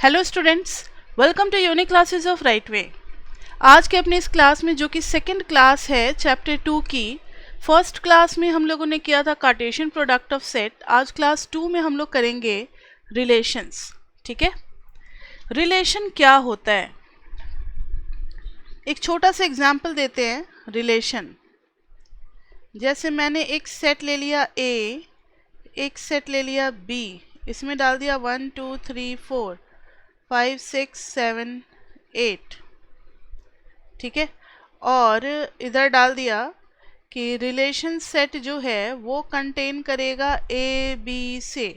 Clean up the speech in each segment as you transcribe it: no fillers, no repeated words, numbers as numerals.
Hello students, welcome to unique classes of right way. आज के अपने इस क्लास में जो कि सेकंड क्लास है चैप्टर 2 की, फर्स्ट क्लास में हम लोगों ने किया था कार्टेशियन प्रोडक्ट ऑफ सेट। आज क्लास 2 में हम लोग करेंगे रिलेशंस। ठीक है, रिलेशन क्या होता है, एक छोटा सा एग्जाम्पल देते हैं। रिलेशन जैसे मैंने एक सेट ले लिया ए, एक सेट ले लिया बी, इसमें डाल दिया 1 2 3 4 5 6 7 8, ठीक है। और इधर डाल दिया कि रिलेशन सेट जो है वो कंटेन करेगा ए बी से,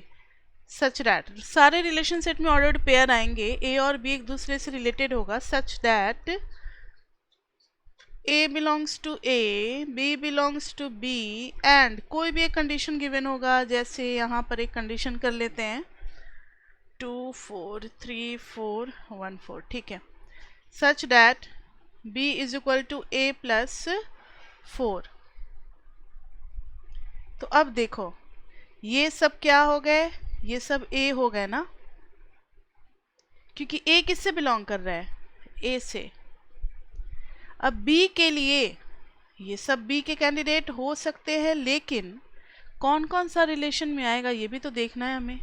सच दैट सारे रिलेशन सेट में ऑर्डर्ड पेयर आएंगे, ए और बी एक दूसरे से रिलेटेड होगा, such that A belongs to A, B belongs to B, and कोई भी एक कंडीशन गिवन होगा। जैसे यहाँ पर एक कंडीशन कर लेते हैं 2 4 3 4 1 4, ठीक है, such that b is equal to a plus 4। तो अब देखो ये सब क्या हो गए, ये सब a हो गए ना, क्योंकि a किससे बिलोंग कर रहा है, a से। अब b के लिए ये सब b के कैंडिडेट हो सकते हैं, लेकिन कौन कौन सा रिलेशन में आएगा ये भी तो देखना है हमें।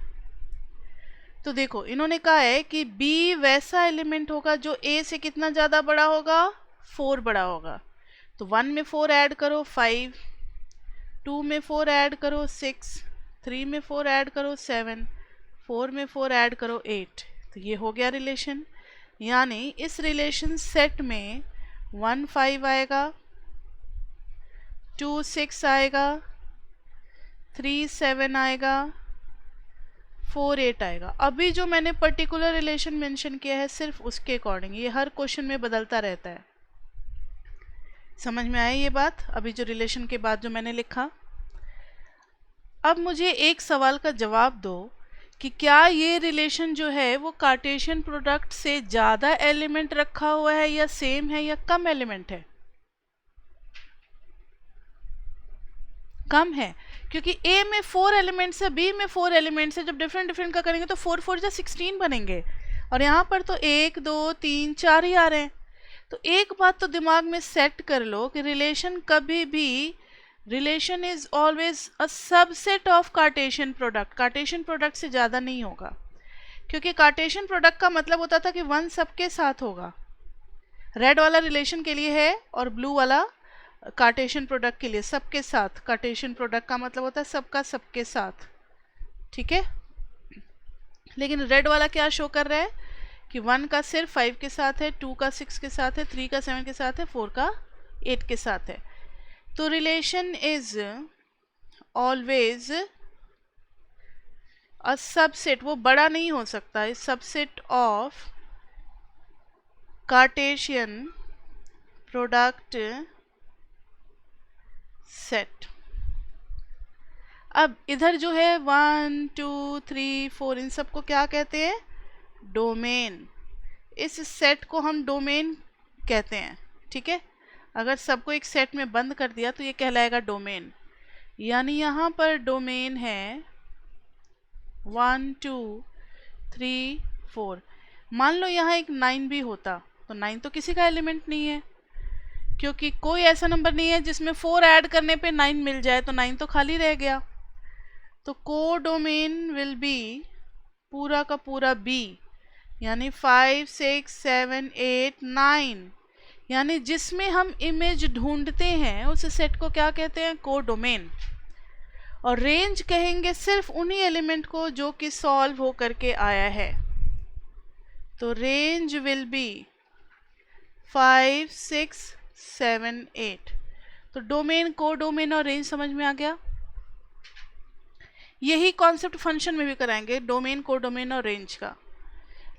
तो देखो इन्होंने कहा है कि b वैसा एलिमेंट होगा जो a से कितना ज़्यादा बड़ा होगा, 4 बड़ा होगा। तो 1 में 4 ऐड करो 5, 2 में 4 ऐड करो 6, 3 में 4 ऐड करो 7, 4 में 4 ऐड करो 8। तो ये हो गया रिलेशन। यानी इस रिलेशन सेट में 1 5 आएगा, 2 6 आएगा, 3 7 आएगा, 4 8 आएगा। अभी जो मैंने पर्टिकुलर रिलेशन मेंशन किया है सिर्फ उसके अकॉर्डिंग, ये हर क्वेश्चन में बदलता रहता है। समझ में आई ये बात? अभी जो रिलेशन के बाद जो मैंने लिखा। अब मुझे एक सवाल का जवाब दो कि क्या ये रिलेशन जो है वो कार्टेशियन प्रोडक्ट से ज़्यादा एलिमेंट रखा हुआ है, या सेम है, या कम एलिमेंट है? कम है, क्योंकि A में 4 एलिमेंट्स है, B में 4 एलिमेंट्स है। जब डिफरेंट डिफरेंट का करेंगे तो 4 4 जा 16 बनेंगे, और यहाँ पर तो 1 2 3 4 ही आ रहे हैं। तो एक बात तो दिमाग में सेट कर लो कि रिलेशन कभी भी, relation is always a subset of Cartesian product. Cartesian product से ज़्यादा नहीं होगा, क्योंकि कार्टेशियन प्रोडक्ट का मतलब होता था कि 1 सबके साथ होगा। रेड वाला रिलेशन के लिए है और ब्लू वाला कार्टेशियन प्रोडक्ट के लिए, सबके साथ। कार्टेशियन प्रोडक्ट का मतलब होता है सबका सबके साथ, ठीक है। लेकिन रेड वाला क्या शो कर रहा है कि 1 का सिर्फ 5 के साथ है, 2 का 6 के साथ है, 3 का 7 के साथ है, 4 का 8 के साथ है। तो relation is always a subset, वो बड़ा नहीं हो सकता, is subset of Cartesian product set. अब इधर जो है 1 2 3 4, इन सबको क्या कहते हैं, डोमेन। इस सेट को हम डोमेन कहते हैं, ठीक है। अगर सबको एक सेट में बंद कर दिया तो ये कहलाएगा डोमेन। यानी यहाँ पर डोमेन है 1 2 3 4। मान लो यहाँ एक 9 भी होता तो 9 तो किसी का एलिमेंट नहीं है, क्योंकि कोई ऐसा नंबर नहीं है जिसमें 4 ऐड करने पे 9 मिल जाए, तो 9 तो खाली रह गया। तो को डोमेन विल बी पूरा का पूरा बी, यानी 5 6 7 8 9, यानी जिसमें हम इमेज ढूंढते हैं उस सेट को क्या कहते हैं, को डोमेन। और रेंज कहेंगे सिर्फ उन्हीं एलिमेंट को जो कि सॉल्व हो करके आया है। तो रेंज विल बी 5 6 7 8। तो डोमेन, को डोमेन और रेंज समझ में आ गया। यही कॉन्सेप्ट फंक्शन में भी कराएंगे, डोमेन, को डोमेन और रेंज का।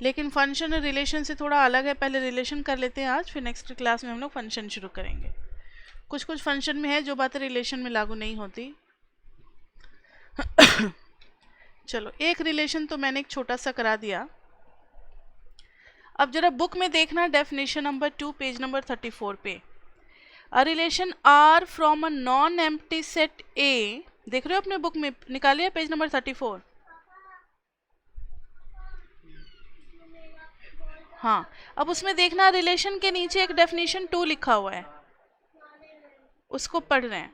लेकिन फंक्शन और रिलेशन से थोड़ा अलग है। पहले रिलेशन कर लेते हैं आज, फिर नेक्स्ट क्लास में हम लोग फंक्शन शुरू करेंगे। कुछ कुछ फंक्शन में है जो बातें रिलेशन में लागू नहीं होती। चलो, एक रिलेशन तो मैंने एक छोटा सा करा दिया। अब जरा बुक में देखना, डेफिनेशन नंबर 2 पेज नंबर 34 पे। A relation R from a non empty set A, देख रहे हो अपने बुक में, निकालिए पेज नंबर 34। हाँ, अब उसमें देखना रिलेशन के नीचे एक डेफिनेशन 2 लिखा हुआ है, उसको पढ़ रहे हैं।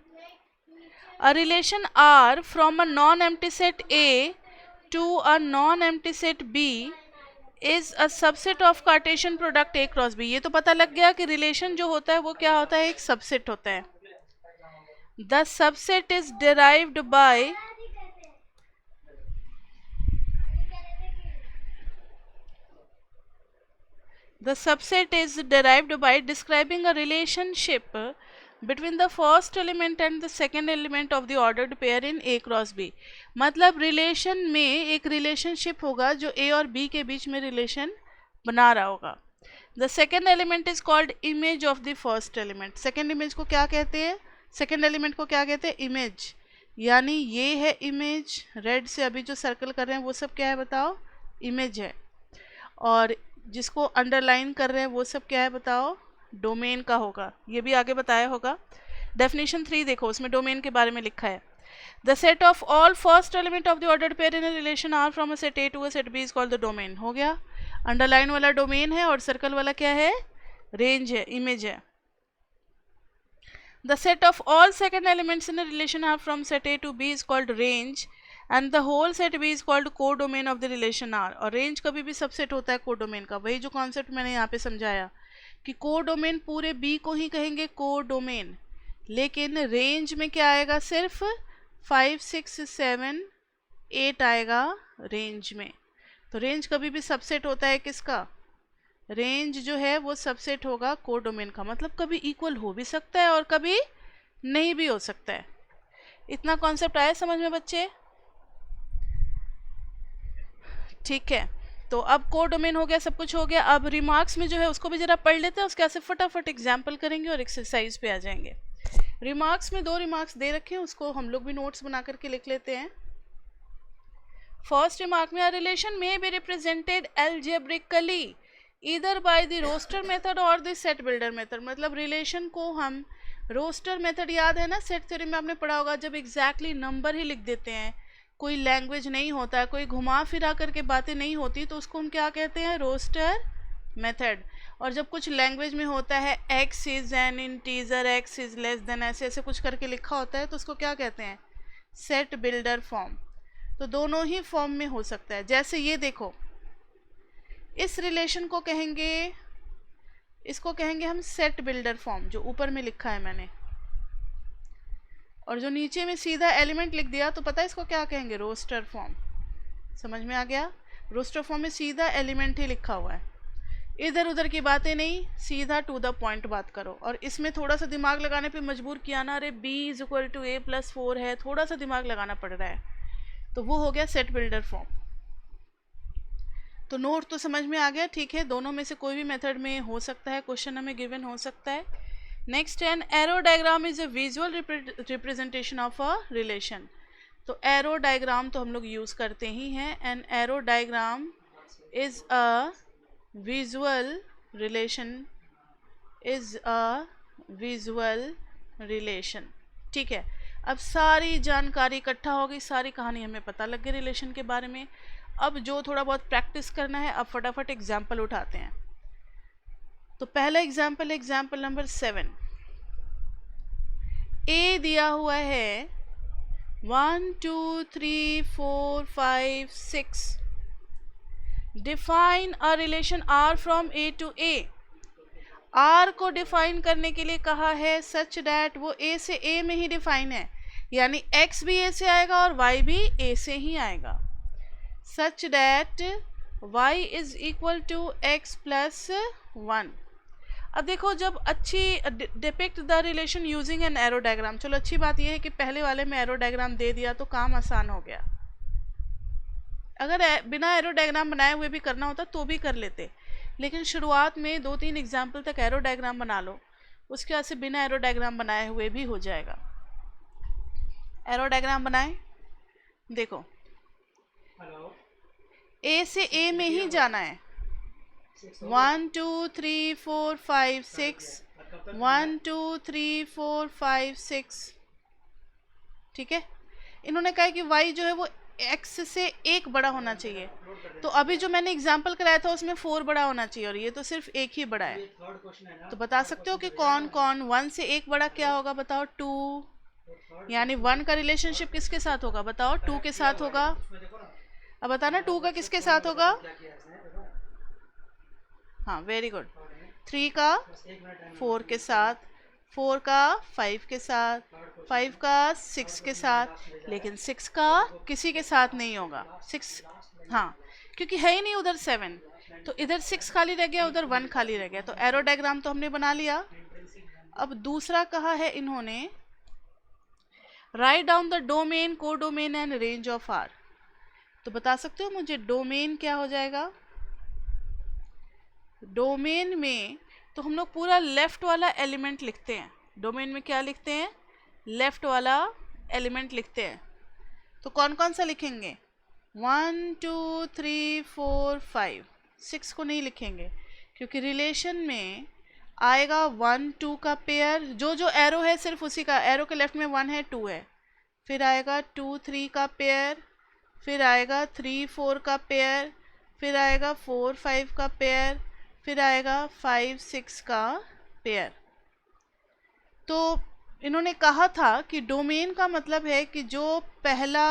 A relation R from a non-empty set A to a non-empty set B is a subset of Cartesian product A cross B। ये तो पता लग गया कि रिलेशन जो होता है वो क्या होता है, एक सबसेट होता है। The subset is derived by describing a relationship between the first element and the second element of the ordered pair in A cross B। मतलब रिलेशन में एक रिलेशनशिप होगा जो A और B के बीच में रिलेशन बना रहा होगा। The second element is called image of the first element। second image को क्या कहते हैं, second element को क्या कहते हैं, image। यानी ये है इमेज, रेड से अभी जो सर्कल कर रहे हैं वो सब क्या है बताओ, इमेज है। और जिसको अंडरलाइन कर रहे हैं वो सब क्या है बताओ, डोमेन का होगा। ये भी आगे बताया होगा। डेफिनेशन 3 देखो, उसमें डोमेन के बारे में लिखा है। The set of all first element of the ordered pair in a relation R from a set A to a set B is called the domain. हो गया, अंडरलाइन वाला डोमेन है और सर्कल वाला क्या है, रेंज है, इमेज है। The set of all second elements in a relation are from set A to B is called range and the whole set B is called codomain of the relation R। और range कभी भी subset होता है codomain का। वही जो concept मैंने यहाँ पे समझाया कि कोडोमेन पूरे B को ही कहेंगे कोडोमेन, लेकिन रेंज में क्या आएगा, सिर्फ 5, 6, 7, 8 आएगा रेंज में। तो रेंज कभी भी सबसेट होता है किसका, रेंज जो है वो सबसेट होगा कोडोमेन का। मतलब कभी इक्वल हो भी सकता है और कभी नहीं भी हो सकता है। इतना कॉन्सेप्ट आया समझ में बच्चे? ठीक है, तो अब कोडोमेन हो गया, सब कुछ हो गया। अब रिमार्क्स में जो है उसको भी जरा पढ़ लेते हैं, उसके बाद से फटाफट एग्जाम्पल करेंगे और एक्सरसाइज पे आ जाएंगे। रिमार्क्स में 2 रिमार्क्स दे रखे हैं, उसको हम लोग भी नोट्स बना करके लिख लेते हैं। फर्स्ट रिमार्क में, अ रिलेशन में be represented algebraically either by the roster method और द सेट बिल्डर मेथड। मतलब रिलेशन को हम रोस्टर मेथड, याद है ना सेट थ्योरी में आपने पढ़ा होगा, जब एग्जैक्टली नंबर ही लिख देते हैं, कोई लैंग्वेज नहीं होता है, कोई घुमा फिरा करके बातें नहीं होती, तो उसको हम क्या कहते हैं, रोस्टर मेथड। और जब कुछ लैंग्वेज में होता है x is an integer, x is less than, ऐसे ऐसे कुछ करके लिखा होता है, तो उसको क्या कहते हैं, सेट बिल्डर फॉर्म। तो दोनों ही फॉर्म में हो सकता है। जैसे ये देखो, इस रिलेशन को कहेंगे, इसको कहेंगे हम सेट बिल्डर फॉर्म, जो ऊपर में लिखा है मैंने, और जो नीचे में सीधा एलिमेंट लिख दिया तो पता है इसको क्या कहेंगे, रोस्टर फॉर्म। समझ में आ गया? रोस्टर फॉर्म में सीधा एलिमेंट ही लिखा हुआ है, इधर उधर की बातें नहीं, सीधा टू द पॉइंट बात करो। और इसमें थोड़ा सा दिमाग लगाने पे मजबूर किया ना, अरे b is equal to a plus 4 है, थोड़ा सा दिमाग लगाना पड़ रहा है, तो वो हो गया सेट बिल्डर फॉर्म। तो नोट तो समझ में आ गया, ठीक है। दोनों में से कोई भी मेथड में हो सकता है, क्वेश्चन हमें गिवन हो सकता है। Next, an arrow diagram is a visual representation of a relation. तो एरो डायग्राम तो हम लोग यूज़ करते ही हैं। An arrow diagram is a visual relation, is a visual relation. ठीक है, अब सारी जानकारी इकट्ठा हो गई, सारी कहानी हमें पता लग गई रिलेशन के बारे में। अब जो थोड़ा बहुत प्रैक्टिस करना है, अब फटाफट एग्जाम्पल उठाते हैं। तो पहला एग्जाम्पल, एग्जाम्पल नंबर 7। ए दिया हुआ है 1 2 3 4 5 6। Define a relation R from A to A. R को डिफाइन करने के लिए कहा है सच डैट वो ए से ए में ही डिफाइन है, यानी एक्स भी ए से आएगा और वाई भी ए से ही आएगा। such that y is equal to x plus 1। अब देखो, जब अच्छी depict the relation using an arrow diagram. चलो अच्छी बात यह है कि पहले वाले में एरो डायग्राम दे दिया तो काम आसान हो गया। अगर बिना एरो डायग्राम बनाए हुए भी करना होता तो भी कर लेते, लेकिन शुरुआत में 2-3 एग्जाम्पल तक एरो डायग्राम बना लो, उसके बाद से बिना एरो डायग्राम बनाए हुए भी हो जाएगा। एरो डायग्राम बनाए, देखो ए से ए में ही जाना है। 1 2 3 4 5 6, 1 2 3 4 5 6। ठीक है, इन्होंने कहा कि y जो है वो x से 1 बड़ा होना चाहिए। तो अभी जो मैंने एग्जाम्पल कराया था उसमें 4 बड़ा होना चाहिए और ये तो सिर्फ 1 ही बड़ा है। तो बता सकते हो कि कौन कौन 1 से 1 बड़ा क्या होगा? बताओ 2, यानी 1 का रिलेशनशिप किसके साथ होगा? बताओ 2 के साथ होगा। अब बताना 2 का किसके साथ होगा? हाँ, वेरी गुड। 3 का 4 के साथ, 4 का 5 के साथ, 5 का 6 के साथ, लेकिन 6 का किसी के साथ नहीं होगा। 6, हाँ, क्योंकि है ही नहीं उधर 7, तो इधर 6 खाली रह गया, उधर 1 खाली रह गया। तो एरो डायग्राम तो हमने बना लिया। अब दूसरा कहा है इन्होंने, write down the domain, codomain and range of R. तो बता सकते हो मुझे डोमेन क्या हो जाएगा? डोमेन में तो हम लोग पूरा लेफ्ट वाला एलिमेंट लिखते हैं। डोमेन में क्या लिखते हैं? लेफ्ट वाला एलिमेंट लिखते हैं। तो कौन कौन सा लिखेंगे? 1 2 3 4 5, 6 को नहीं लिखेंगे क्योंकि रिलेशन में आएगा 1 2 का पेयर, जो जो एरो है सिर्फ उसी का। एरो के लेफ्ट में 1 है, 2 है, फिर आएगा 2 3 का पेयर, फिर आएगा 3 4 का पेयर, फिर आएगा 4 5 का पेयर, फिर आएगा 5 6 का पेयर। तो इन्होंने कहा था कि डोमेन का मतलब है कि जो पहला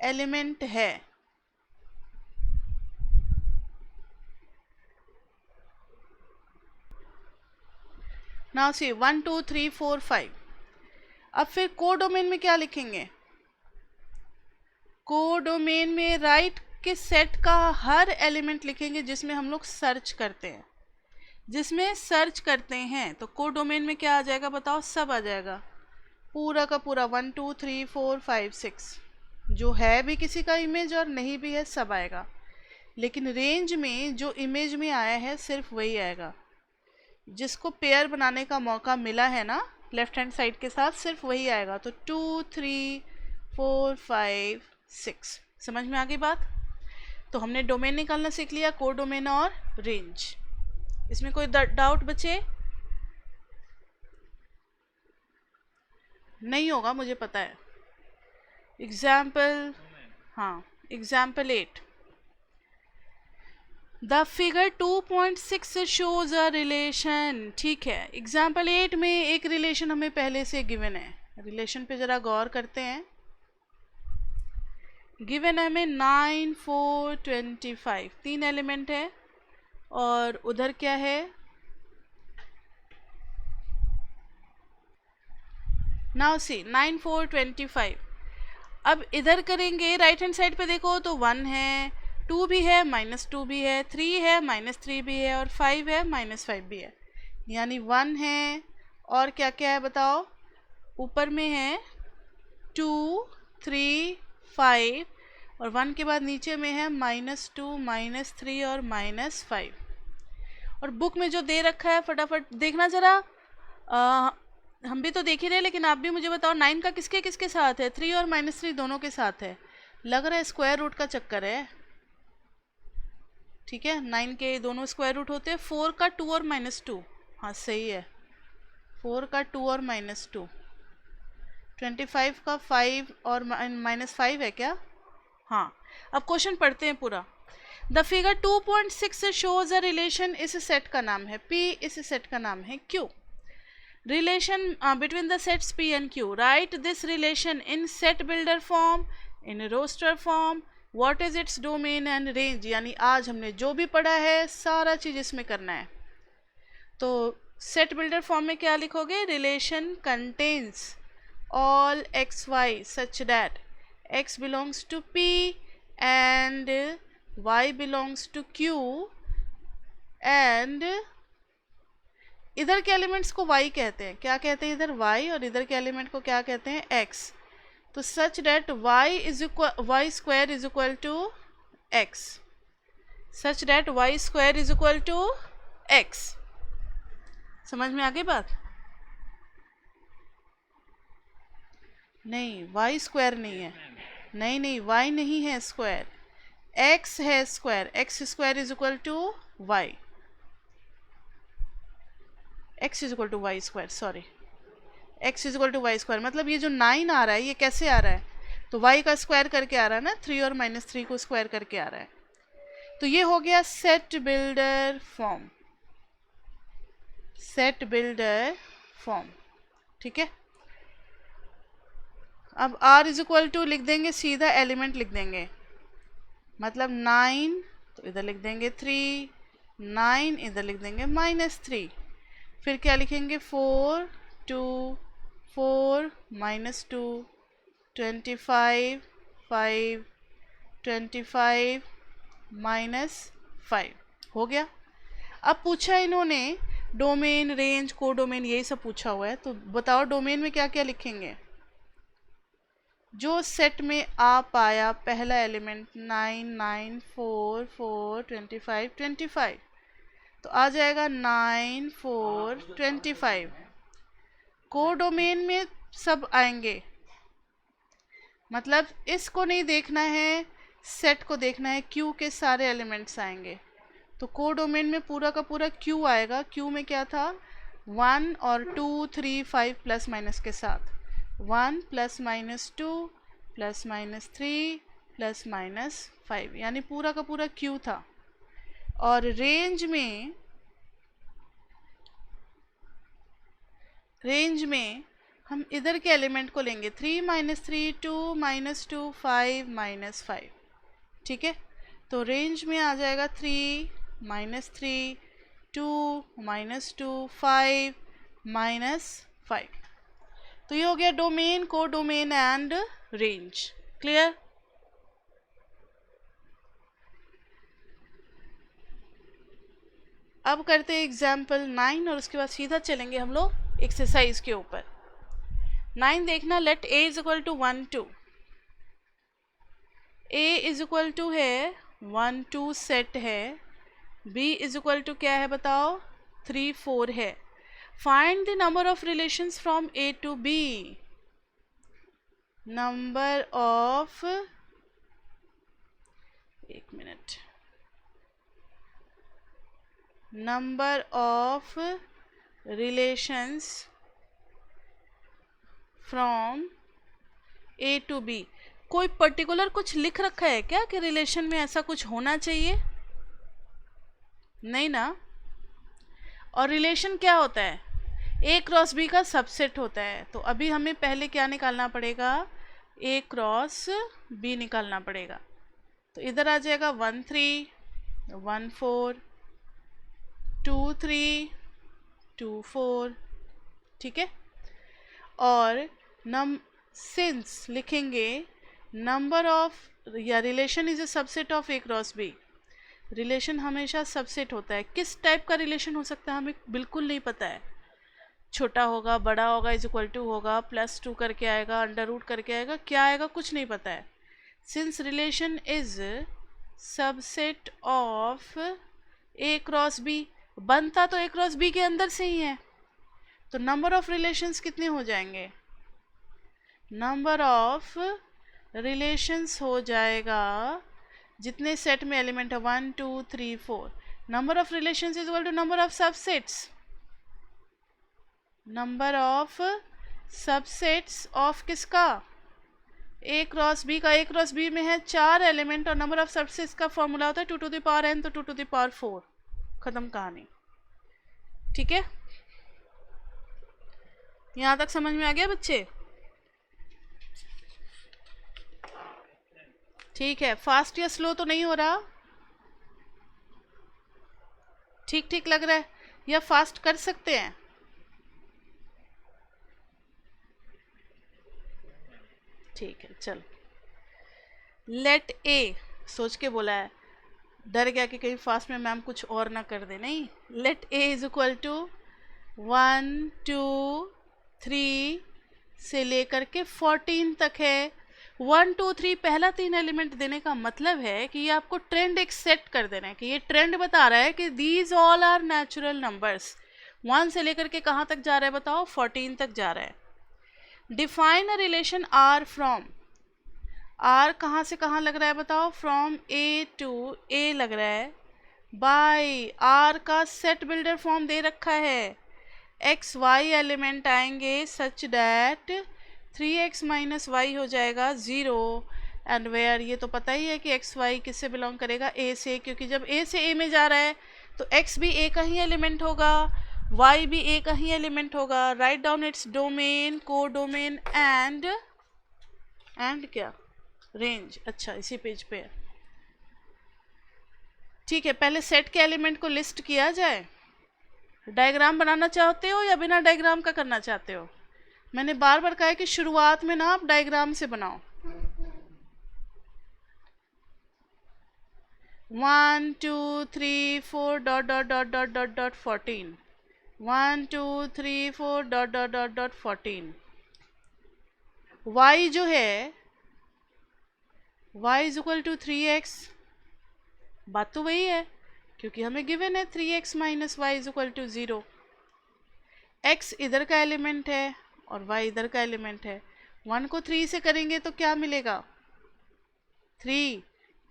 एलिमेंट है, नाउ सी 1 2 3 4 5। अब फिर को डोमेन में क्या लिखेंगे? को डोमेन में राइट के सेट का हर एलिमेंट लिखेंगे जिसमें हम लोग सर्च करते हैं। जिसमें सर्च करते हैं तो को डोमेन में क्या आ जाएगा? बताओ, सब आ जाएगा, पूरा का पूरा 1 2 3 4 5 6, जो है भी किसी का इमेज और नहीं भी है सब आएगा। लेकिन रेंज में जो इमेज में आया है सिर्फ वही आएगा। जिसको पेयर बनाने का मौका मिला है ना लेफ्ट हैंड साइड के साथ, सिर्फ वही आएगा। तो 2 3 4 5 6, समझ में आ गई बात? तो हमने डोमेन निकालना सीख लिया, को डोमेन और रेंज। इसमें कोई डाउट बचे? नहीं होगा, मुझे पता है। एग्जाम्पल, हाँ, example 8, the figure 2.6 shows a relation. ठीक है, एग्जाम्पल 8 में एक रिलेशन हमें पहले से गिवन है। रिलेशन पे जरा गौर करते हैं। गिवन है हमें 9 4 25, 3 एलिमेंट है और उधर क्या है? Now see 9 4 25। अब इधर करेंगे, राइट हैंड साइड पे देखो तो 1 है, 2 भी है, -2 भी है, 3 है, -3 भी है और 5 है, -5 भी है। यानी 1 है और क्या क्या है बताओ? ऊपर में है 2 3 5 और 1 के बाद नीचे में है -2 -3 और -5। और बुक में जो दे रखा है फटाफट देखना जरा। हम भी तो देख ही रहे, लेकिन आप भी मुझे बताओ 9 का किसके किसके साथ है? 3 और -3 दोनों के साथ है। लग रहा है स्क्वायर रूट का चक्कर है। ठीक है, 9 के दोनों स्क्वायर रूट होते हैं। 4 का 2 और -2, हाँ सही है, 4 का 2 और -2। 25 का 5 और -5 है क्या? हाँ। अब क्वेश्चन पढ़ते हैं पूरा। The figure 2.6 shows a relation, इस सेट का नाम है P, इस सेट का नाम है Q। Relation between the sets P and Q. Write this relation in set builder form, in roster form. What is its domain and range? यानी आज हमने जो भी पढ़ा है सारा चीज इसमें करना है। तो set builder form में क्या लिखोगे? Relation contains all x y such that x belongs to P and y belongs to Q and इधर के एलिमेंट्स को y कहते हैं। क्या कहते हैं? इधर y, और इधर के एलिमेंट को क्या कहते हैं? x। तो such that y square is equal to x, such that y square is equal to x। समझ में आ गई बात? नहीं, y स्क्वायर नहीं है, नहीं नहीं, y नहीं है स्क्वायर, x है square. x square is equal to y, x is equal to Y square, sorry, x is equal to Y square. मतलब ये जो 9 आ रहा है ये कैसे आ रहा है? तो y का स्क्वायर करके आ रहा है ना, 3 और -3 को स्क्वायर करके आ रहा है। तो ये हो गया set builder form, set builder form, ठीक है। अब r इज इक्वल टू लिख देंगे, सीधा एलिमेंट लिख देंगे, मतलब 9 तो इधर लिख देंगे 3, 9 इधर लिख देंगे -3, फिर क्या लिखेंगे 4, 2, 4 -2, 25, 5, 25 -5 हो गया। अब पूछा इन्होंने डोमेन, रेंज, कोडोमेन, यही सब पूछा हुआ है, तो बताओ डोमेन में क्या क्या लिखेंगे। जो सेट में आ पाया पहला एलिमेंट 9, 9, 4, 4, 25, 25, तो आ जाएगा 9, 4, 25। कोडोमेन में सब आएंगे, मतलब इसको नहीं देखना है, सेट को देखना है, क्यू के सारे एलिमेंट्स आएंगे। तो कोडोमेन में पूरा का पूरा क्यू आएगा। क्यू में क्या था, 1 और 2, 3, 5 प्लस माइनस के साथ, 1 ± 2 ± 3 ± 5, यानी पूरा का पूरा क्यू था। और रेंज में हम इधर के एलिमेंट को लेंगे, 3 - 3, 2 - 2, 5 -5, ठीक है। तो रेंज में आ जाएगा 3 - 3, 2 - 2, 5 -5। तो ये हो गया domain, codomain and range. Clear. अब करते हैं एग्जाम्पल 9 और उसके बाद सीधा चलेंगे हम लोग एक्सरसाइज के ऊपर। 9 देखना, let a is equal to 1 2, a is equal to है 1 2 सेट है, b इज इक्वल टू क्या है बताओ, 3 4 है। Find the number of relations from a to b, number of, एक मिनट, number of relations from A to B. कोई particular कुछ लिख रखा है क्या कि रिलेशन में ऐसा कुछ होना चाहिए? नहीं ना। और रिलेशन क्या होता है, ए क्रॉस बी का सबसेट होता है। तो अभी हमें पहले क्या निकालना पड़ेगा, ए क्रॉस बी निकालना पड़ेगा। तो इधर आ जाएगा 1 3, 1 4, 2 3, 2 4, ठीक है। और सिंस लिखेंगे नंबर ऑफ, या relation is a subset of A cross B. Relation हमेशा सबसेट होता है। किस टाइप का रिलेशन हो सकता है हमें बिल्कुल नहीं पता है, छोटा होगा, बड़ा होगा, इज इक्वल टू होगा, +2 करके आएगा, अंडर रूट करके आएगा, क्या आएगा कुछ नहीं पता है। Since relation is subset of A cross B, बनता तो ए क्रॉस बी के अंदर से ही है, तो नंबर ऑफ रिलेशंस कितने हो जाएंगे, नंबर ऑफ रिलेशंस हो जाएगा जितने सेट में एलिमेंट है 1 2 3 4। Number of relations is equal to number of subsets, number of subsets of किसका, ए क्रॉस बी का। ए क्रॉस बी में है 4 एलिमेंट और नंबर ऑफ सबसेट्स का फॉर्मूला होता है 2 to the power n, तो 2 to the power 4, खत्म कहानी। ठीक है, यहां तक समझ में आ गया बच्चे? ठीक है, फास्ट या स्लो तो नहीं हो रहा, ठीक ठीक लग रहा है, या फास्ट कर सकते हैं? ठीक है, चल। लेट ए, सोच के बोला है, डर गया कि कहीं फास्ट में मैम कुछ और ना कर दे, नहीं। Let A is equal to 1 2 3 से लेकर के 14 तक है। 1 2 3 पहला 3 एलिमेंट देने का मतलब है कि ये आपको ट्रेंड एक सेट कर देना है, कि ये ट्रेंड बता रहा है कि these all are natural numbers. 1 से लेकर के कहाँ तक जा रहा है बताओ, 14 तक जा रहा है। Define a relation R from, R कहाँ से कहाँ लग रहा है बताओ, फ्रॉम ए टू ए लग रहा है, बाय आर का सेट बिल्डर फॉर्म दे रखा है, एक्स वाई एलिमेंट आएंगे such that 3x minus Y हो जाएगा 0 एंड वेयर, ये तो पता ही है कि एक्स वाई किससे बिलोंग करेगा, ए से, क्योंकि जब ए से ए में जा रहा है तो x भी ए का ही एलिमेंट होगा, y भी ए का ही एलिमेंट होगा. Write down its domain, codomain and क्या, रेंज. अच्छा इसी पेज पे है. ठीक है, पहले सेट के एलिमेंट को लिस्ट किया जाए. डायग्राम बनाना चाहते हो या बिना डायग्राम का करना चाहते हो? मैंने बार बार कहा है कि शुरुआत में ना आप डायग्राम से बनाओ. 1 2 3 4 dot dot dot dot dot dot 14. 1 2 3 4 dot dot dot dot 14. y जो है y is equal to 3x. बात तो वही है क्योंकि हमें गिवन है 3x minus y is equal to 0. x इधर का एलिमेंट है और y इधर का एलिमेंट है. 1 को 3 से करेंगे तो क्या मिलेगा? 3.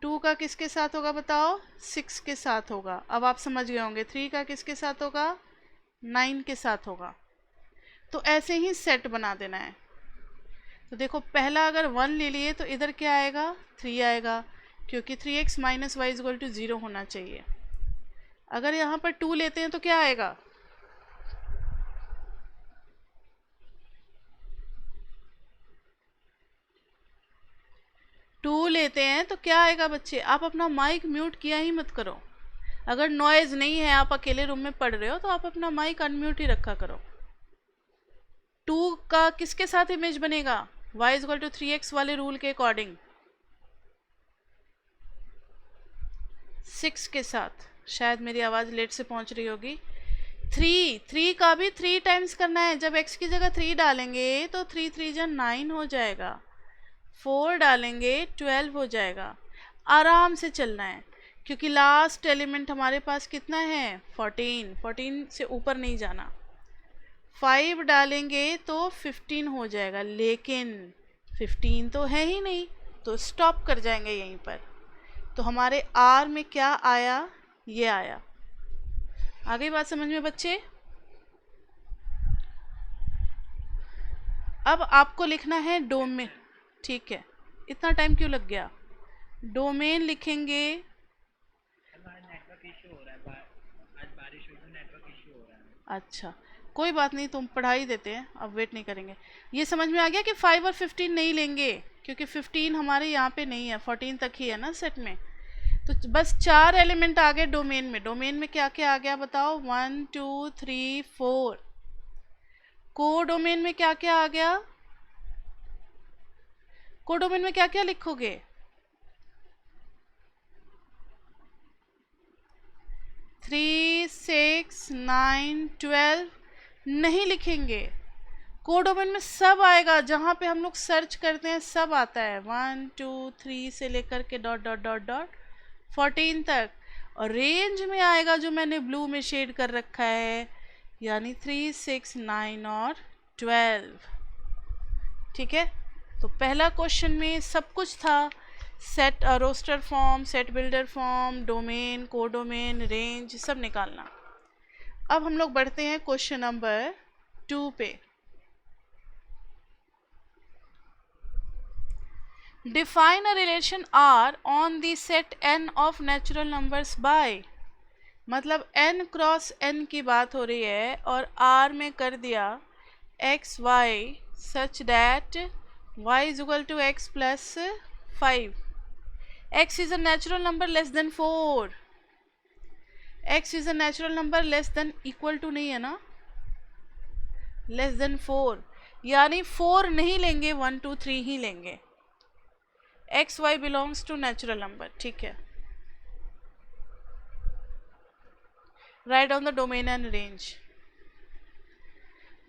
2 का किसके साथ होगा बताओ? 6 के साथ होगा. अब आप समझ गए होंगे 3 का किसके साथ होगा? 9 के साथ होगा. तो ऐसे ही सेट बना देना है. तो देखो पहला अगर 1 ले लिए तो इधर क्या आएगा? 3 आएगा, क्योंकि 3x minus y is equal to 0 होना चाहिए. अगर यहाँ पर 2 लेते हैं तो क्या आएगा? टू लेते हैं तो क्या आएगा बच्चे? आप अपना माइक म्यूट किया ही मत करो. अगर नॉइज नहीं है, आप अकेले रूम में पढ़ रहे हो, तो आप अपना माइक अनम्यूट ही रखा करो. 2 का किसके साथ इमेज बनेगा? y is equal to 3x वाले रूल के अकॉर्डिंग 6 के साथ. शायद मेरी आवाज़ लेट से पहुंच रही होगी. 3 का भी 3 टाइम्स करना है. जब x की जगह 3 डालेंगे तो 3 3 जा 9 हो जाएगा. 4 डालेंगे 12 हो जाएगा. आराम से चलना है क्योंकि लास्ट एलिमेंट हमारे पास कितना है? 14 से ऊपर नहीं जाना. 5 डालेंगे तो 15 हो जाएगा, लेकिन 15 तो है ही नहीं, तो स्टॉप कर जाएंगे यहीं पर. तो हमारे R में क्या आया? ये आया. आ गई बात समझ में बच्चे? अब आपको लिखना है डोमेन. ठीक है, इतना टाइम क्यों लग गया? डोमेन लिखेंगे. नेटवर्क इशू हो रहा है, आज बारिश हुई तो नेटवर्क इशू हो रहा है. अच्छा कोई बात नहीं, तुम पढ़ाई देते हैं, अब वेट नहीं करेंगे. ये समझ में आ गया कि 5 और 15 नहीं लेंगे क्योंकि 15 हमारे यहाँ पे नहीं है, 14 तक ही है ना सेट में. तो बस 4 एलिमेंट आ गए डोमेन में. डोमेन में क्या क्या आ गया बताओ? 1 2 3 4. को डोमेन में क्या क्या आ गया? को डोमेन में क्या क्या लिखोगे? 3 6 9 12 नहीं लिखेंगे. को डोमेन में सब आएगा, जहाँ पे हम लोग सर्च करते हैं सब आता है. 1 2 3 से लेकर के डॉट डॉट डॉट डॉट 14 तक. और रेंज में आएगा जो मैंने ब्लू में शेड कर रखा है, यानी 3 6 9 और 12. ठीक है, तो पहला क्वेश्चन में सब कुछ था. Set roster form, set builder form, domain, codomain, range, सब निकालना. अब हम लोग बढ़ते हैं क्वेश्चन नंबर 2 पे. Define a relation R on the set n of natural numbers by. मतलब n क्रॉस n की बात हो रही है और R में कर दिया x y such that y is equal to x plus 5. x is a natural number less than 4. x is a natural number less than equal to नहीं है ना, लेस देन 4, यानी 4 नहीं लेंगे, 1 2 3 ही लेंगे. X y belongs to natural number. ठीक है, right on the domain and range.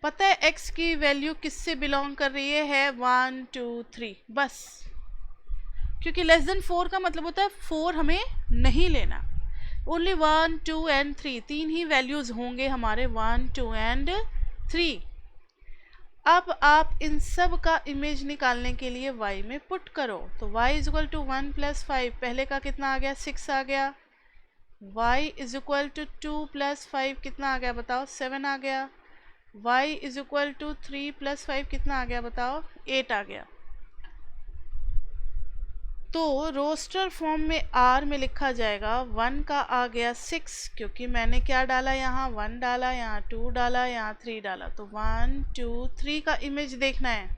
पता है x की वैल्यू किससे बिलोंग कर रही है? 1 2 3 बस, क्योंकि लेस देन 4 का मतलब होता है 4 हमें नहीं लेना. ओनली 1 2 एंड 3, 3 ही वैल्यूज होंगे हमारे, 1 2 एंड 3. अब आप इन सब का इमेज निकालने के लिए y में पुट करो. तो y is equal to 1 plus 5, पहले का कितना आ गया? 6 आ गया. y is equal to 2 plus 5 कितना आ गया बताओ? 7 आ गया. y is equal to 3 plus 5 कितना आ गया बताओ, 8 आ गया। तो रोस्टर फॉर्म में r में लिखा जाएगा 1 का आ गया 6, क्योंकि मैंने क्या डाला यहाँ 1 डाला, यहाँ 2 डाला, यहाँ 3 डाला। तो 1 2 3 का इमेज देखना है,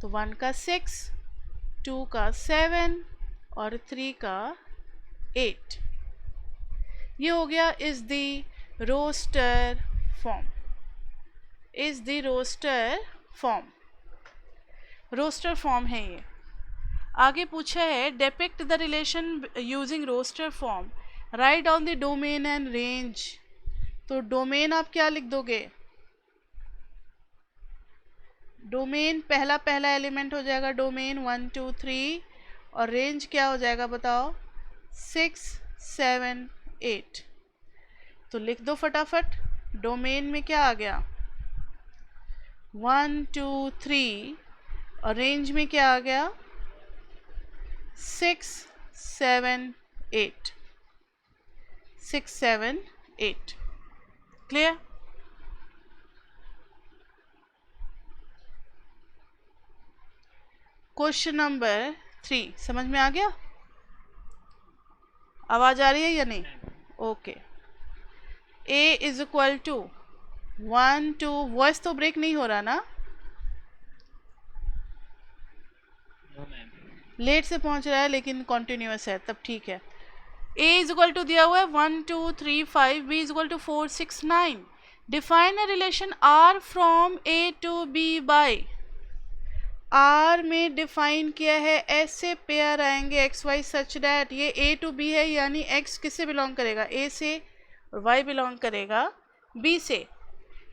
तो 1 का 6, 2 का 7 और 3 का 8। ये हो गया is the roster form, is the roster form, roster form है ये। आगे पूछा है depict the relation using roster form, write down the domain and range. तो डोमेन आप क्या लिख दोगे, डोमेन पहला एलिमेंट हो जाएगा डोमेन 1 2 3, और रेंज क्या हो जाएगा बताओ 6 7 8। तो लिख दो फटाफट, डोमेन में क्या आ गया 1 2 3, और रेंज में क्या आ गया 6 7 8, 6 7 8। क्लियर? क्वेश्चन नंबर 3 समझ में आ गया? आवाज आ रही है या नहीं? Okay. a is equal to 1 2, voice तो ब्रेक नहीं हो रहा ना? No ma'am. लेट से पहुंच रहा है लेकिन कॉन्टिन्यूअस है, तब ठीक है। a इज इक्वल टू दिया हुआ है 1 2 3 5, b is equal to 4 6 9। Define a relation r from a to b by. r में डिफाइन किया है, ऐसे पेयर आएंगे x y सच दैट, ये a टू b है, यानी x किससे बिलोंग करेगा a से और y बिलोंग करेगा b से,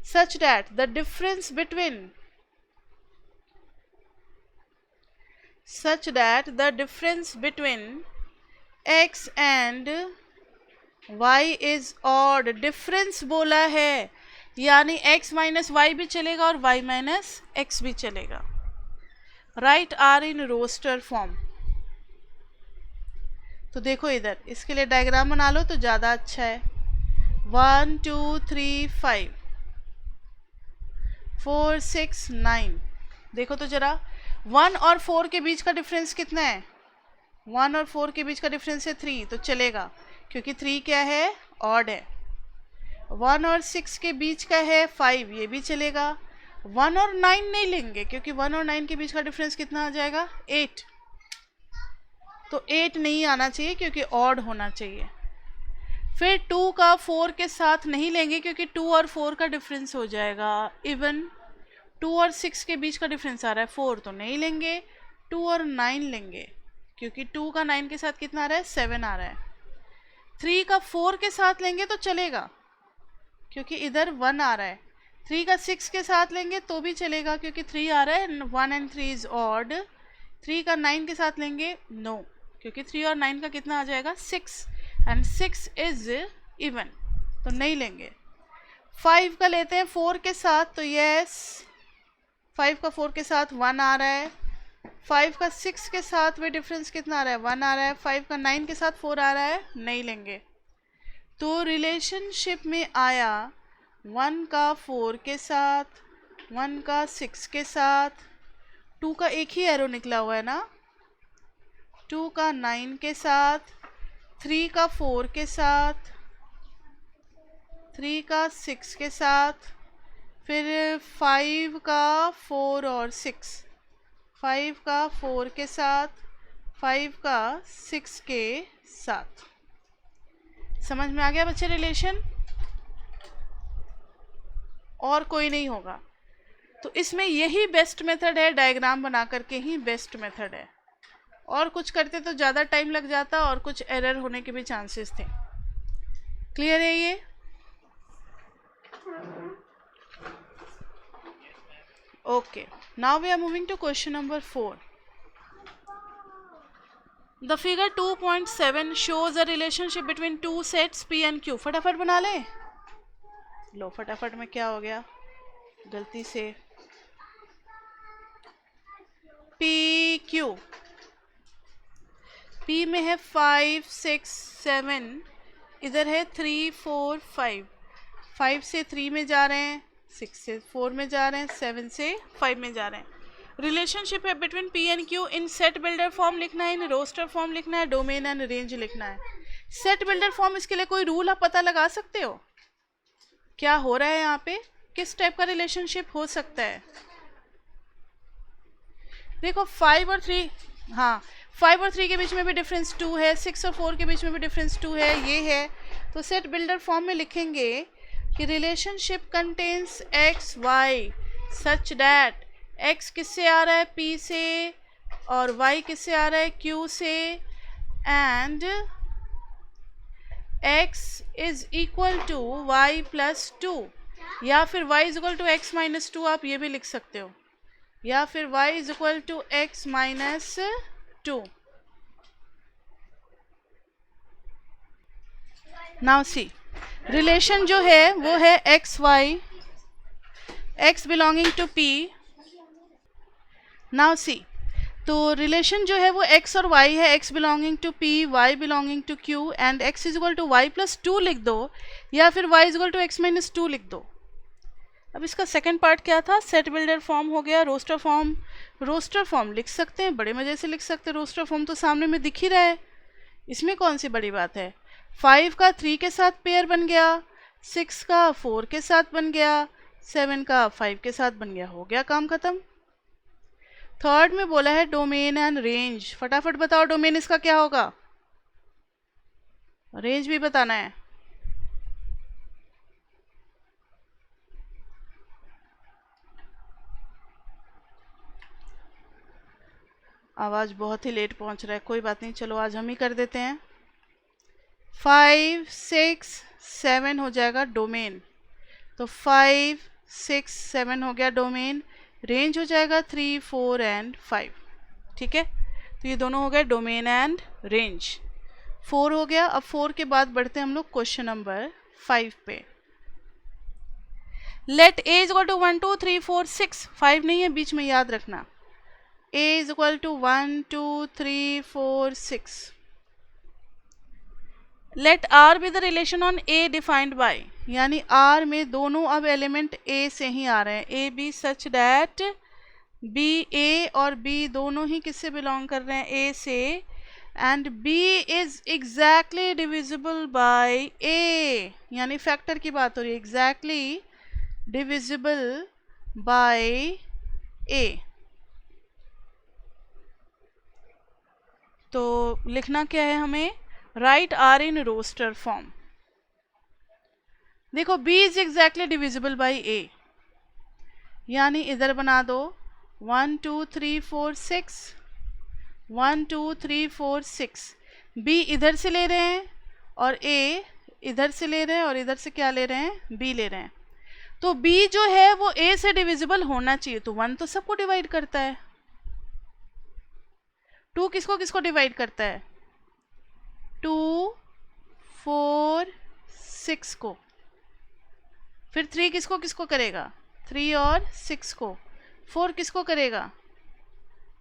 such that the difference between, such that the difference between x and y is odd। Difference बोला है यानी x माइनस वाई भी चलेगा और y माइनस एक्स भी चलेगा। Write R in roster form. तो देखो इधर, इसके लिए डायग्राम बना लो तो ज़्यादा अच्छा है। 1 2 3 5 4 6 9। देखो तो जरा 1 और 4 के बीच का डिफरेंस कितना है, 1 और 4 के बीच का डिफरेंस है 3, तो चलेगा क्योंकि 3 क्या है ऑड है। 1 और 6 के बीच का है 5, ये भी चलेगा। 1 और 9 नहीं लेंगे क्योंकि 1 और 9 के बीच का डिफरेंस कितना आ जाएगा 8, तो 8 नहीं आना चाहिए क्योंकि ऑड होना चाहिए। फिर 2 का 4 के साथ नहीं लेंगे क्योंकि 2 और 4 का डिफरेंस हो जाएगा इवन। 2 और 6 के बीच का डिफरेंस आ रहा है 4, तो नहीं लेंगे। 2 और 9 लेंगे क्योंकि 2 का 9 के साथ कितना आ रहा है 7 आ रहा है। 3 का 4 के साथ लेंगे तो चलेगा क्योंकि इधर 1 आ रहा है। 3 का 6 के साथ लेंगे तो भी चलेगा क्योंकि 3 आ रहा है, 1 एंड 3 इज ऑड। 3 का 9 के साथ लेंगे नो, क्योंकि 3 और 9 का कितना आ जाएगा 6, एंड 6 इज इवन, तो नहीं लेंगे। 5 का लेते हैं 4 के साथ, तो यस 5 का 4 के साथ 1 आ रहा है। 5 का 6 के साथ भी डिफरेंस कितना आ रहा है 1 आ रहा है। 5 का 9 के साथ 4 आ रहा है, नहीं लेंगे। तो रिलेशनशिप में आया 1 का 4 के साथ, 1 का 6 के साथ, 2 का एक ही एरो निकला हुआ है ना, 2 का 9 के साथ, 3 का 4 के साथ, 3 का 6 के साथ, फिर 5 का 4 और 6, 5 का 4 के साथ, 5 का 6 के साथ। समझ में आ गया बच्चे रिलेशन? और कोई नहीं होगा। तो इसमें यही बेस्ट मेथड है, डायग्राम बना करके ही बेस्ट मेथड है। और कुछ करते तो ज़्यादा टाइम लग जाता और कुछ एरर होने के भी चांसेस थे। क्लियर है ये? Okay, now we are moving to question number 4. The figure 2.7 shows a relationship between two sets P and Q. फटाफट बना ले। लो फटाफट में क्या हो गया गलती से, PQ। P में है 5 6 7, इधर है 3 4 5। 5 से 3 में जा रहे हैं, 6 से 4 में जा रहे हैं, 7 से 5 में जा रहे हैं। रिलेशनशिप है between P and Q, in set builder form लिखना है, इन रोस्टर फॉर्म लिखना है, डोमेन एंड रेंज लिखना है। सेट बिल्डर फॉर्म, इसके लिए कोई रूल आप पता लगा सकते हो क्या हो रहा है यहाँ पे, किस टाइप का रिलेशनशिप हो सकता है? देखो 5 और 3, हाँ 5 और 3 के बीच में भी डिफरेंस 2 है, 6 और 4 के बीच में भी डिफरेंस 2 है, ये है। तो सेट बिल्डर फॉर्म में लिखेंगे कि relationship contains x y such that x किससे आ रहा है, पी से, और वाई किससे आ रहा है, क्यू से, and x is equal to y plus 2, या फिर y is equal to x minus 2, आप ये भी लिख सकते हो, या फिर y is equal to x minus 2। Now see, relation जो है वो है x y, x belonging to p। Now see, तो रिलेशन जो है वो x और y है, x belonging to p, y belonging to q, and x is equal to y plus 2 लिख दो, या फिर y is equal to x minus 2 लिख दो। अब इसका सेकंड पार्ट क्या था, सेट बिल्डर फॉर्म हो गया, रोस्टर फॉर्म। रोस्टर फॉर्म लिख सकते हैं, बड़े मज़े से लिख सकते हैं, रोस्टर फॉर्म तो सामने में दिख ही रहा है, इसमें कौन सी बड़ी बात है। 5 का 3 के साथ पेयर बन गया, 6 का 4 के साथ बन गया, 7 का 5 के साथ बन गया, हो गया काम खत्म। थर्ड में बोला है डोमेन एंड रेंज, फटाफट बताओ डोमेन इसका क्या होगा, रेंज भी बताना है। आवाज़ बहुत ही लेट पहुंच रहा है, कोई बात नहीं, चलो आज हम ही कर देते हैं। 5, 6, 7 हो जाएगा डोमेन, तो 5, 6, 7 हो गया डोमेन। रेंज हो जाएगा 3, 4 एंड 5, ठीक है। तो ये दोनों हो गए डोमेन एंड रेंज, 4 हो गया। अब 4 के बाद बढ़ते हैं हम लोग क्वेश्चन नंबर 5 पे। Let A is equal to 1 2 3 4 6, 5 नहीं है बीच में, याद रखना। a is equal to 1 2 3 4 6। Let r be the relation on a defined by, यानी r में दोनों अब एलिमेंट a से ही आ रहे हैं, a b such that b, a और b दोनों ही किससे बिलोंग कर रहे हैं, a से, and b is exactly divisible by a, यानी फैक्टर की बात हो रही है, एग्जैक्टली डिविजिबल बाय a। तो लिखना क्या है हमें, write R in roster form. देखो b is exactly divisible by a, यानी इधर बना दो 1 2 3 4 6, 1 2 3 4 6, b इधर से ले रहे हैं और a इधर से ले रहे हैं, और इधर से क्या ले रहे हैं, b ले रहे हैं। तो b जो है वो a से डिविजिबल होना चाहिए, तो 1 तो सबको डिवाइड करता है, 2 किसको किसको डिवाइड करता है, 2 4 6 को, फिर 3 किसको किसको करेगा, 3 और 6 को, 4 किसको करेगा,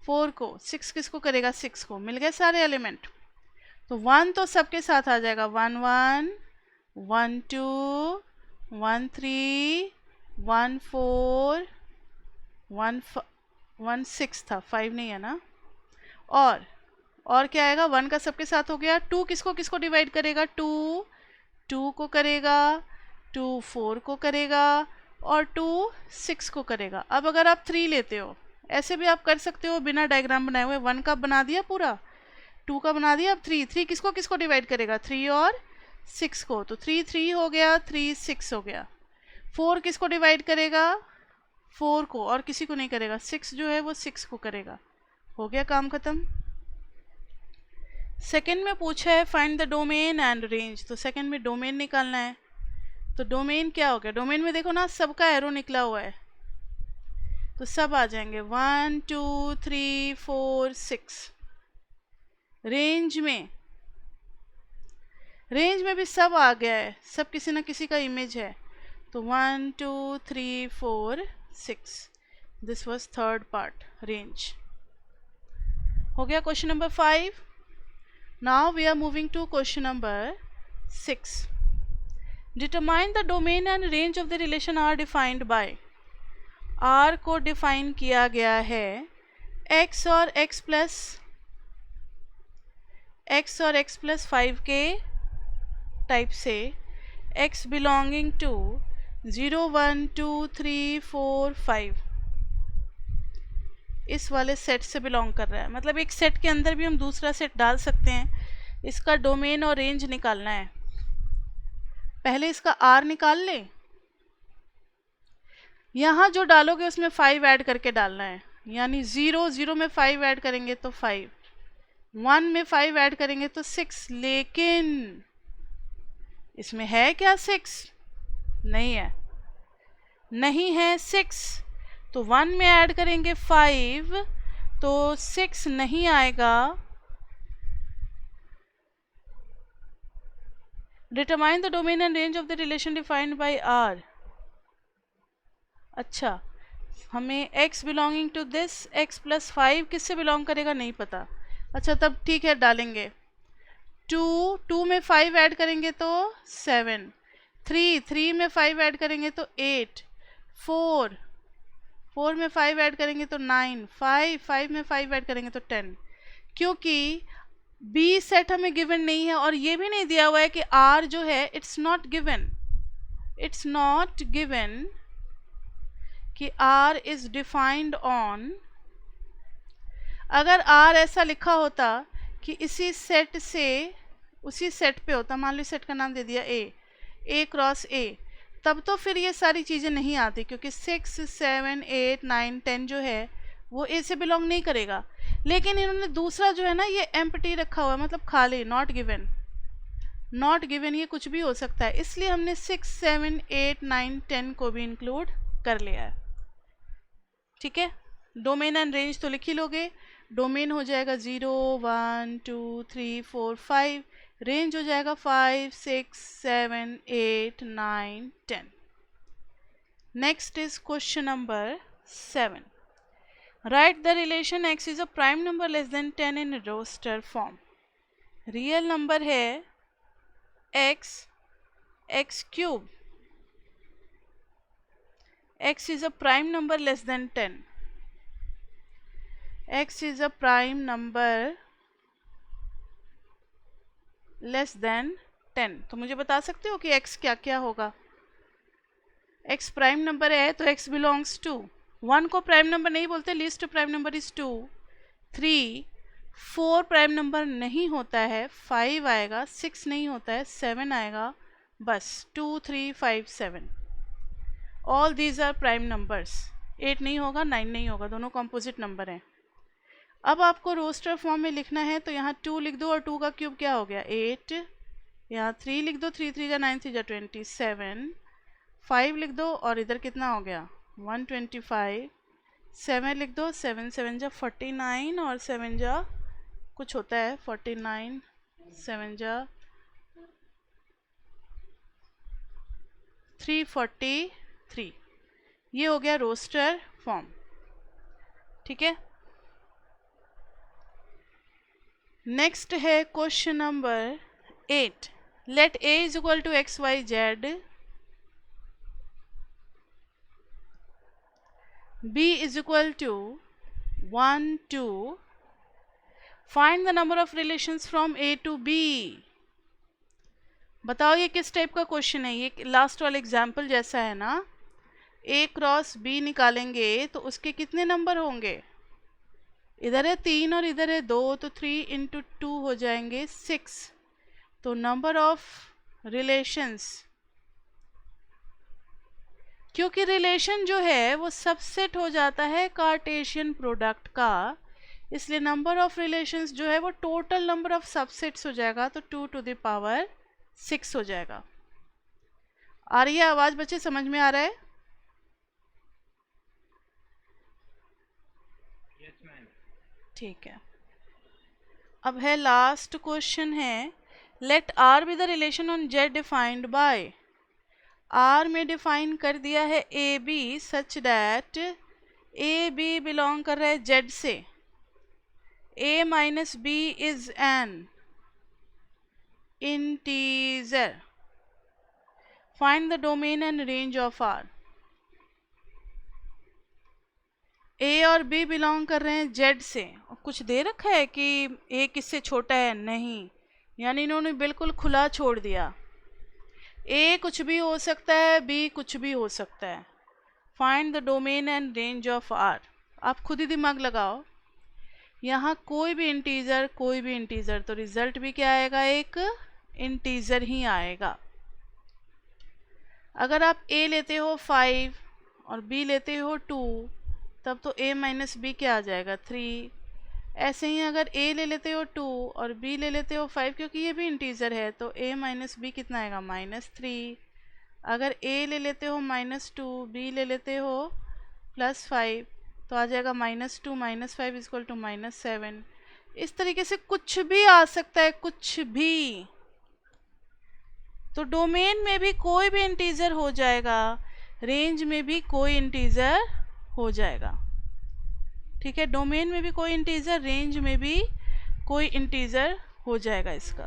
4 को, 6 किसको करेगा, 6 को। मिल गए सारे एलिमेंट, तो 1 तो सबके साथ आ जाएगा, 1 1 1 2 1 3 1 4 1 6 था, 5 नहीं है ना। और क्या आएगा, 1 का सबके साथ हो गया। 2 किसको किसको डिवाइड करेगा, 2 2 को करेगा, 2 4 को करेगा, और 2 6 को करेगा। अब अगर आप 3 लेते हो, ऐसे भी आप कर सकते हो बिना डायग्राम बनाए हुए, 1 का बना दिया पूरा, 2 का बना दिया, अब 3 किसको किसको डिवाइड करेगा, 3 और 6 को, तो 3 3 हो गया, 3 6 हो गया। 4 किसको डिवाइड करेगा, 4 को, और किसी को नहीं करेगा, 6 जो है वो 6 को करेगा, हो गया काम खत्म। सेकंड में पूछा है find the domain and range, तो सेकंड में डोमेन निकालना है। तो डोमेन क्या हो गया, डोमेन में देखो ना सबका एरो निकला हुआ है, तो सब आ जाएंगे 1 2 3 4 6। रेंज में भी सब आ गया है, सब किसी ना किसी का इमेज है, तो 1 2 3 4 6, this was third part, range. हो गया question number 5। Now we are moving to question number 6। Determine the domain and range of the relation R defined by. R को डिफाइन किया गया है x और x प्लस 5 के टाइप से, x belonging to 0 1 2 3 4 5 इस वाले सेट से बिलोंग कर रहा है। मतलब एक सेट के अंदर भी हम दूसरा सेट डाल सकते हैं। इसका डोमेन और रेंज निकालना है। पहले इसका r निकाल ले, यहाँ जो डालोगे उसमें 5 ऐड करके डालना है। यानी 0 में 5 ऐड करेंगे तो 5, 1 में 5 ऐड करेंगे तो 6। लेकिन इसमें है क्या 6? नहीं है, नहीं है 6। तो 1 में ऐड करेंगे 5 तो 6 नहीं आएगा। Determine the domain and range of the relation defined by R. अच्छा, हमें x belonging to this, x plus 5 किससे बिलोंग करेगा नहीं पता। अच्छा तब ठीक है, डालेंगे 2 में 5 ऐड करेंगे तो 7, 3 में 5 ऐड करेंगे तो 8, 4 में 5 ऐड करेंगे तो 9, 5 में 5 ऐड करेंगे तो 10। क्योंकि बी सेट हमें गिवन नहीं है और ये भी नहीं दिया हुआ है कि आर जो है इट्स नॉट गिवन कि R इज डिफाइंड ऑन। अगर R ऐसा लिखा होता कि इसी सेट से उसी सेट पे होता, मान लो सेट का नाम दे दिया A क्रॉस A, तब तो फिर ये सारी चीज़ें नहीं आती, क्योंकि 6 7 8 9 10 जो है वो A से बिलोंग नहीं करेगा। लेकिन इन्होंने दूसरा जो है ना ये एम्प्टी रखा हुआ है, मतलब खाली, नॉट गिवन, ये कुछ भी हो सकता है। इसलिए हमने 6 7 8 9 10 को भी इंक्लूड कर लिया है। ठीक है, डोमेन एंड रेंज तो लिख ही लोगे। डोमेन हो जाएगा 0 1 2 3 4 5, रेंज हो जाएगा 5 6 7 8 9 10। Next is question number 7। Write the relation x is a prime number less than 10 in roster form. Real number है x cube, x is a prime number less than 10, x is a prime number less than 10। तो मुझे बता सकते हो कि x क्या क्या होगा? x प्राइम नंबर है तो x बिलोंग्स टू 1 को प्राइम नंबर नहीं बोलते, least prime number is 2, 3 4 prime number नहीं होता है, 5 आएगा, 6 नहीं होता है, 7 आएगा, बस 2 3 5 7। All these are prime numbers. 8 नहीं होगा, 9 नहीं होगा, दोनों कॉम्पोजिट नंबर हैं। अब आपको रोस्टर फॉर्म में लिखना है तो यहाँ 2 लिख दो और 2 का क्यूब क्या हो गया 8, यहाँ 3 लिख दो, 3 3 जा 9 3 जा 27, 5 लिख दो और इधर कितना हो गया 125, 7 लिख दो, 7 7 जा 49 और 7 जा कुछ होता है 49, 7 जा 343। ये हो गया रोस्टर फॉर्म। ठीक है, नेक्स्ट है question number 8। Let a is equal to x y z, b is equal to 1 2, find the number of relations from a to b। बताओ ये किस टाइप का क्वेश्चन है? ये लास्ट वाला एग्जाम्पल जैसा है ना, a क्रॉस b निकालेंगे तो उसके कितने नंबर होंगे? इधर है 3 और इधर है 2, तो 3 इंटू 2 हो जाएंगे 6। तो नंबर ऑफ रिलेशंस, क्योंकि रिलेशन जो है वो सबसेट हो जाता है कार्टेशियन प्रोडक्ट का, इसलिए नंबर ऑफ रिलेशंस जो है वो टोटल नंबर ऑफ सबसेट्स हो जाएगा, तो 2 टू द पावर 6 हो जाएगा। आ रही है आवाज बच्चे, समझ में आ रहा है? Yes ma'am. ठीक है, अब है लास्ट क्वेश्चन है, let R be the relation on Z defined by. R में डिफाइन कर दिया है A B such that A B belong कर रहा है जेड से, a minus B is an integer. Find the domain and range of R. A और B belong कर रहे हैं जेड से, और कुछ दे रखा है कि ए किससे छोटा है, नहीं, यानी इन्होंने बिल्कुल खुला छोड़ दिया। ए कुछ भी हो सकता है, बी कुछ भी हो सकता है। Find the domain and range of R. आप खुद ही दिमाग लगाओ, यहाँ कोई भी इंटीजर तो रिजल्ट भी क्या आएगा, एक इंटीजर ही आएगा। अगर आप a लेते हो 5 और b लेते हो 2, तब तो a माइनस बी क्या आ जाएगा, 3। ऐसे ही अगर a ले लेते हो 2 और b ले लेते हो 5, क्योंकि ये भी इंटीजर है, तो a माइनस बी कितना आएगा, -3। अगर a ले लेते हो -2, b ले लेते हो +5, तो आ जाएगा -2 - 5 = -7। इस तरीके से कुछ भी आ सकता है, कुछ भी। तो डोमेन में भी कोई भी इंटीजर हो जाएगा, रेंज में भी कोई इंटीजर हो जाएगा। ठीक है, डोमेन में भी कोई इंटीजर, रेंज में भी कोई इंटीजर हो जाएगा इसका।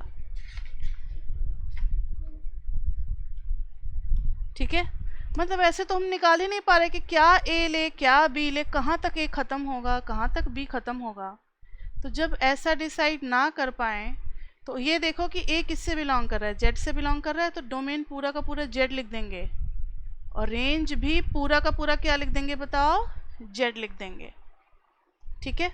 ठीक है, मतलब ऐसे तो हम निकाल ही नहीं पा रहे कि क्या ए ले क्या बी ले, कहाँ तक ए ख़त्म होगा, कहाँ तक बी ख़त्म होगा। तो जब ऐसा डिसाइड ना कर पाएँ, तो ये देखो कि ए किससे बिलोंग कर रहा है, जेड से बिलोंग कर रहा है, तो डोमेन पूरा का पूरा जेड लिख देंगे, और रेंज भी पूरा का पूरा क्या लिख देंगे बताओ, जेड लिख देंगे। ठीक है,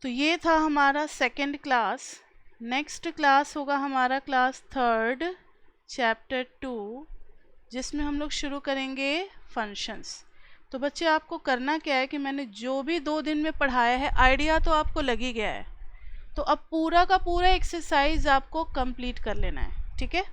तो ये था हमारा सेकंड क्लास। नेक्स्ट क्लास होगा हमारा क्लास 3 चैप्टर 2, जिसमें हम लोग शुरू करेंगे फंक्शंस। तो बच्चे आपको करना क्या है कि मैंने जो भी 2 दिन में पढ़ाया है, आइडिया तो आपको लग ही गया है, तो अब पूरा का पूरा एक्सरसाइज आपको कंप्लीट कर लेना है। ठीक है।